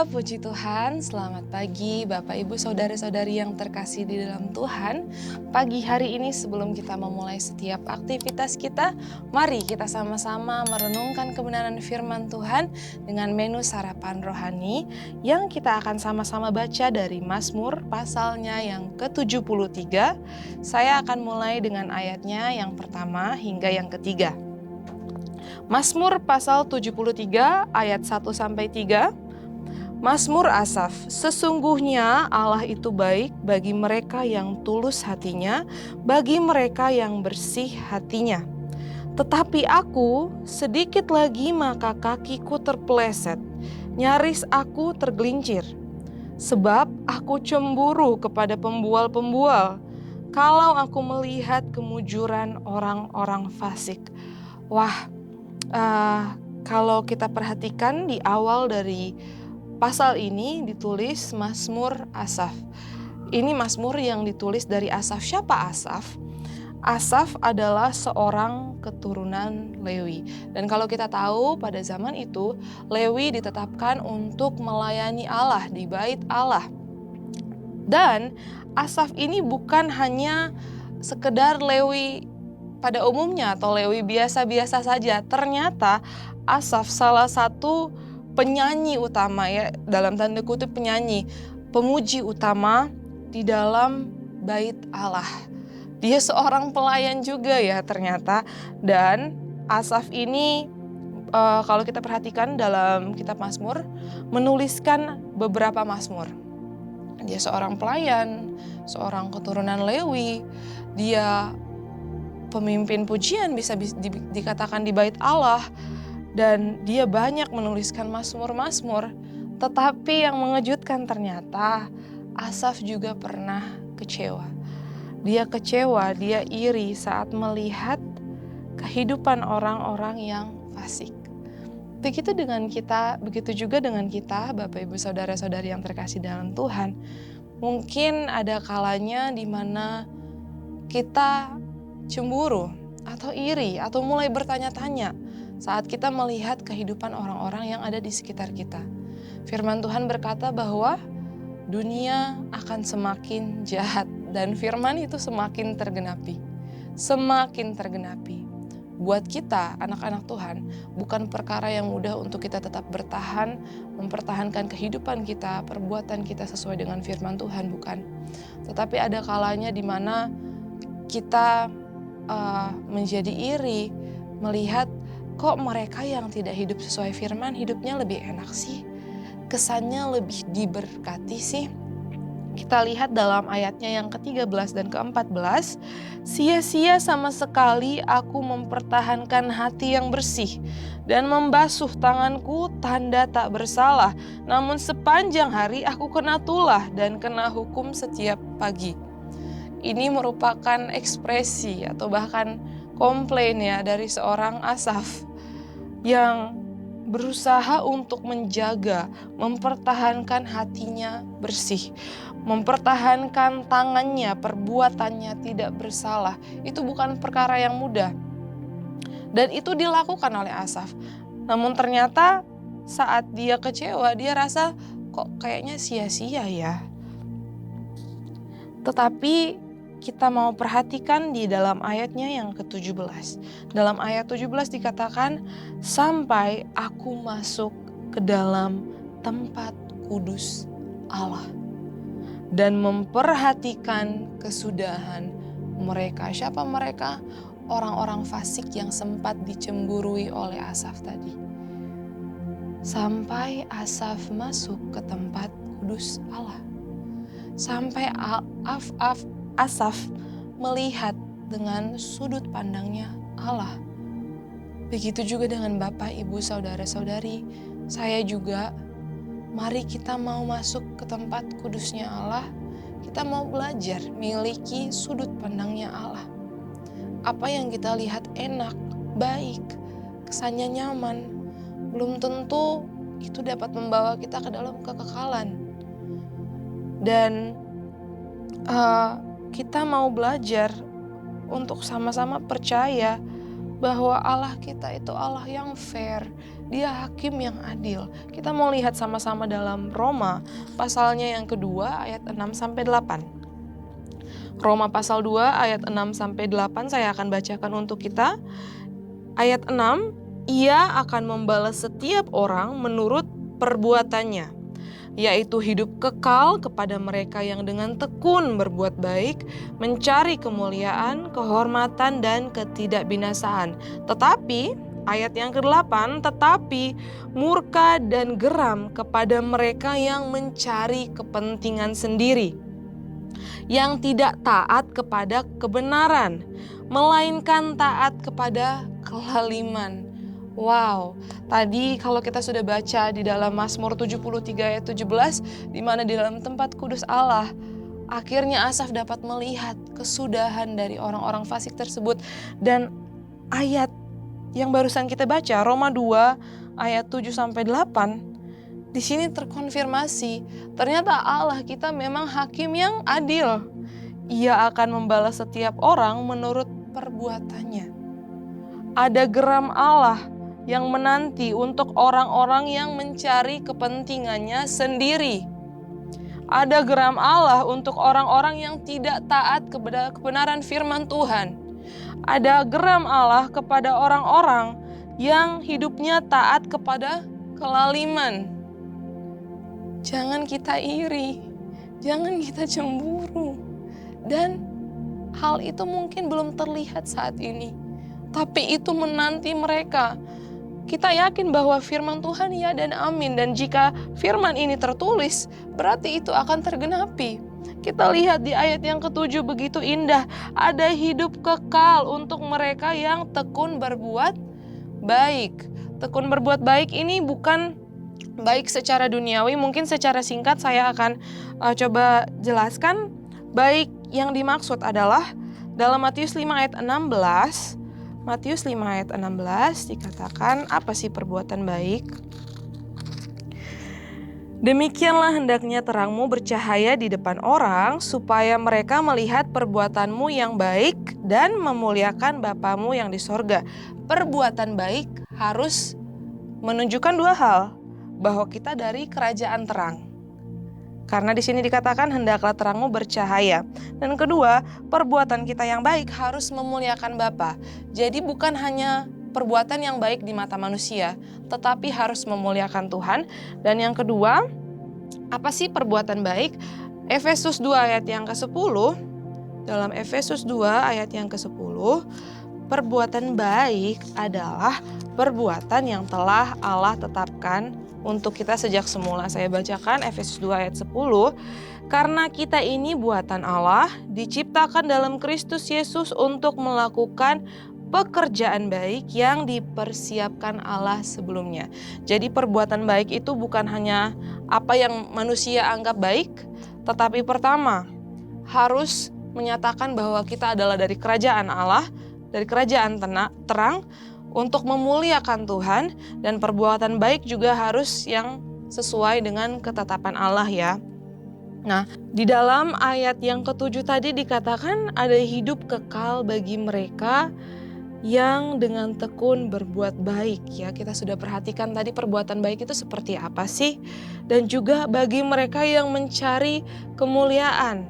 Puji Tuhan, selamat pagi Bapak Ibu Saudara-saudari yang terkasih di dalam Tuhan. Pagi hari ini sebelum kita memulai setiap aktivitas kita, mari kita sama-sama merenungkan kebenaran firman Tuhan dengan menu sarapan rohani yang kita akan sama-sama baca dari Mazmur pasalnya yang ke-73. Saya akan mulai dengan ayatnya yang pertama hingga yang ketiga. Mazmur pasal 73 ayat 1-3. Mazmur Asaf, sesungguhnya Allah itu baik bagi mereka yang tulus hatinya, bagi mereka yang bersih hatinya. Tetapi aku, sedikit lagi maka kakiku terpeleset, nyaris aku tergelincir. Sebab aku cemburu kepada pembual-pembual, kalau aku melihat kemujuran orang-orang fasik. Wah, kalau kita perhatikan di awal dari pasal ini ditulis Mazmur Asaf. Ini Mazmur yang ditulis dari Asaf. Siapa Asaf? Asaf adalah seorang keturunan Lewi. Dan kalau kita tahu pada zaman itu, Lewi ditetapkan untuk melayani Allah di bait Allah. Dan Asaf ini bukan hanya sekedar Lewi pada umumnya atau Lewi biasa-biasa saja. Ternyata Asaf salah satu penyanyi utama, ya, dalam tanda kutip penyanyi, pemuji utama di dalam bait Allah. Dia seorang pelayan juga ya ternyata. Dan Asaf ini kalau kita perhatikan dalam kitab Mazmur menuliskan beberapa Mazmur. Dia seorang pelayan, seorang keturunan Lewi, dia pemimpin pujian bisa dikatakan di bait Allah. Dan dia banyak menuliskan mazmur-mazmur. Tetapi yang mengejutkan ternyata Asaf juga pernah kecewa. Dia kecewa, dia iri saat melihat kehidupan orang-orang yang fasik. Begitu juga dengan kita, Bapak Ibu Saudara-saudari yang terkasih dalam Tuhan. Mungkin ada kalanya di mana kita cemburu atau iri atau mulai bertanya-tanya saat kita melihat kehidupan orang-orang yang ada di sekitar kita. Firman Tuhan berkata bahwa dunia akan semakin jahat dan firman itu semakin tergenapi. Semakin tergenapi. Buat kita, anak-anak Tuhan, bukan perkara yang mudah untuk kita tetap bertahan, mempertahankan kehidupan kita, perbuatan kita sesuai dengan firman Tuhan, bukan. Tetapi ada kalanya di mana kita menjadi iri, melihat kok mereka yang tidak hidup sesuai firman hidupnya lebih enak sih, kesannya lebih diberkati sih. Kita lihat dalam ayatnya yang ke-13 dan ke-14, sia-sia sama sekali aku mempertahankan hati yang bersih dan membasuh tanganku tanda tak bersalah, namun sepanjang hari aku kena tulah dan kena hukum setiap pagi. Ini merupakan ekspresi atau bahkan komplain ya dari seorang Asaf yang berusaha untuk menjaga, mempertahankan hatinya bersih, mempertahankan tangannya, perbuatannya tidak bersalah. Itu bukan perkara yang mudah. Dan itu dilakukan oleh Asaf. Namun ternyata saat dia kecewa, dia rasa kok kayaknya sia-sia ya. Tetapi kita mau perhatikan di dalam ayatnya yang ke-17. Dalam ayat 17 dikatakan, sampai aku masuk ke dalam tempat kudus Allah dan memperhatikan kesudahan mereka. Siapa mereka? Orang-orang fasik yang sempat dicemburui oleh Asaf tadi. Sampai Asaf masuk ke tempat kudus Allah. Sampai Asaf melihat dengan sudut pandangnya Allah. Begitu juga dengan Bapak, Ibu, Saudara-saudari. Saya juga, mari kita mau masuk ke tempat kudusnya Allah. Kita mau belajar miliki sudut pandangnya Allah. Apa yang kita lihat enak, baik, kesannya nyaman, belum tentu itu dapat membawa kita ke dalam kekekalan. Dan kita mau belajar untuk sama-sama percaya bahwa Allah kita itu Allah yang fair. Dia hakim yang adil. Kita mau lihat sama-sama dalam Roma pasalnya yang kedua ayat 6-8. Roma pasal 2 ayat 6-8 saya akan bacakan untuk kita. Ayat 6, ia akan membalas setiap orang menurut perbuatannya, yaitu hidup kekal kepada mereka yang dengan tekun berbuat baik, mencari kemuliaan, kehormatan, dan ketidakbinasaan. Tetapi ayat yang ke-8, tetapi murka dan geram kepada mereka yang mencari kepentingan sendiri, yang tidak taat kepada kebenaran, melainkan taat kepada kelaliman. Wow, tadi kalau kita sudah baca di dalam Mazmur 73 ayat 17, di mana di dalam tempat kudus Allah, akhirnya Asaf dapat melihat kesudahan dari orang-orang fasik tersebut. Dan ayat yang barusan kita baca, Roma 2 ayat 7-8, di sini terkonfirmasi, ternyata Allah kita memang hakim yang adil. Ia akan membalas setiap orang menurut perbuatannya. Ada geram Allah yang menanti untuk orang-orang yang mencari kepentingannya sendiri. Ada geram Allah untuk orang-orang yang tidak taat kepada kebenaran firman Tuhan. Ada geram Allah kepada orang-orang yang hidupnya taat kepada kelaliman. Jangan kita iri, jangan kita cemburu. Dan hal itu mungkin belum terlihat saat ini, tapi itu menanti mereka. Kita yakin bahwa firman Tuhan ya dan amin, dan jika firman ini tertulis, berarti itu akan tergenapi. Kita lihat di ayat yang ke-7 begitu indah, ada hidup kekal untuk mereka yang tekun berbuat baik. Tekun berbuat baik ini bukan baik secara duniawi, mungkin secara singkat saya akan coba jelaskan. Baik yang dimaksud adalah dalam Matius 5 ayat 16, Matius 5 ayat 16 dikatakan apa sih perbuatan baik? Demikianlah hendaknya terangmu bercahaya di depan orang, supaya mereka melihat perbuatanmu yang baik dan memuliakan Bapamu yang di sorga. Perbuatan baik harus menunjukkan dua hal, bahwa kita dari kerajaan terang. Karena di sini dikatakan hendaklah terangmu bercahaya. Dan kedua, perbuatan kita yang baik harus memuliakan Bapa. Jadi bukan hanya perbuatan yang baik di mata manusia, tetapi harus memuliakan Tuhan. Dan yang kedua, apa sih perbuatan baik? Efesus 2 ayat yang ke-10, dalam Efesus 2 ayat yang ke-10, perbuatan baik adalah perbuatan yang telah Allah tetapkan untuk kita sejak semula. Saya bacakan Efesus 2 ayat 10. Karena kita ini buatan Allah, diciptakan dalam Kristus Yesus untuk melakukan pekerjaan baik yang dipersiapkan Allah sebelumnya. Jadi perbuatan baik itu bukan hanya apa yang manusia anggap baik, tetapi pertama harus menyatakan bahwa kita adalah dari kerajaan Allah, dari kerajaan terang, untuk memuliakan Tuhan. Dan perbuatan baik juga harus yang sesuai dengan ketetapan Allah ya. Nah, di dalam ayat yang ke-7 tadi dikatakan ada hidup kekal bagi mereka yang dengan tekun berbuat baik ya. Kita sudah perhatikan tadi perbuatan baik itu seperti apa sih? Dan juga bagi mereka yang mencari kemuliaan,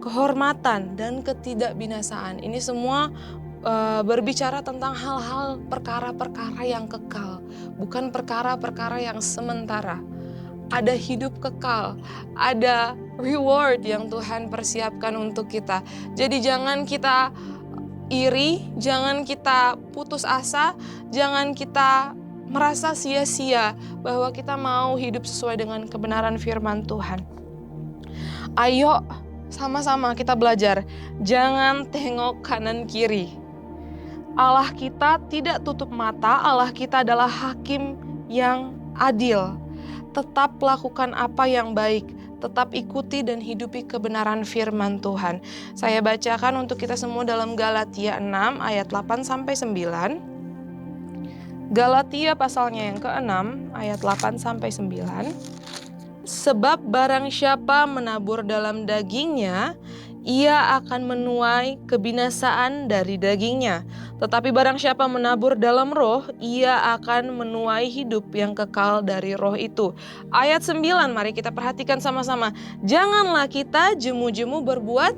kehormatan, dan ketidakbinasaan. Ini semua berbicara tentang hal-hal perkara-perkara yang kekal, bukan perkara-perkara yang sementara. Ada hidup kekal, ada reward yang Tuhan persiapkan untuk kita. Jadi jangan kita iri, jangan kita putus asa, jangan kita merasa sia-sia bahwa kita mau hidup sesuai dengan kebenaran firman Tuhan. Ayo sama-sama kita belajar, jangan tengok kanan kiri. Allah kita tidak tutup mata, Allah kita adalah hakim yang adil. Tetap lakukan apa yang baik, tetap ikuti dan hidupi kebenaran firman Tuhan. Saya bacakan untuk kita semua dalam Galatia 6 ayat 8-9. Galatia pasalnya yang ke-6 ayat 8-9. Sebab barang siapa menabur dalam dagingnya, ia akan menuai kebinasaan dari dagingnya. Tetapi barang siapa menabur dalam roh, ia akan menuai hidup yang kekal dari roh itu. Ayat 9, mari kita perhatikan sama-sama. Janganlah kita jemu-jemu berbuat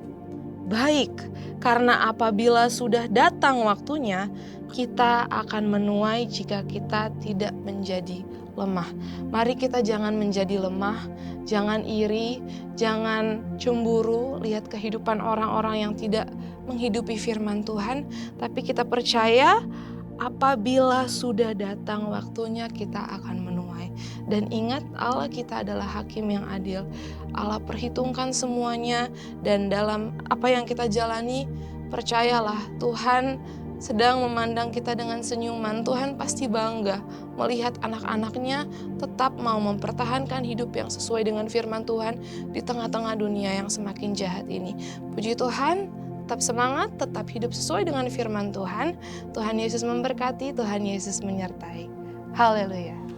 baik, karena apabila sudah datang waktunya, kita akan menuai jika kita tidak menjadi lemah. Mari kita jangan menjadi lemah, jangan iri, jangan cemburu, lihat kehidupan orang-orang yang tidak menghidupi firman Tuhan, tapi kita percaya apabila sudah datang waktunya kita akan menuai. Dan ingat, Allah kita adalah hakim yang adil. Allah perhitungkan semuanya, dan dalam apa yang kita jalani, percayalah Tuhan sedang memandang kita dengan senyuman. Tuhan pasti bangga melihat anak-anaknya tetap mau mempertahankan hidup yang sesuai dengan firman Tuhan di tengah-tengah dunia yang semakin jahat ini. Puji Tuhan, tetap semangat, tetap hidup sesuai dengan firman Tuhan. Tuhan Yesus memberkati, Tuhan Yesus menyertai. Haleluya.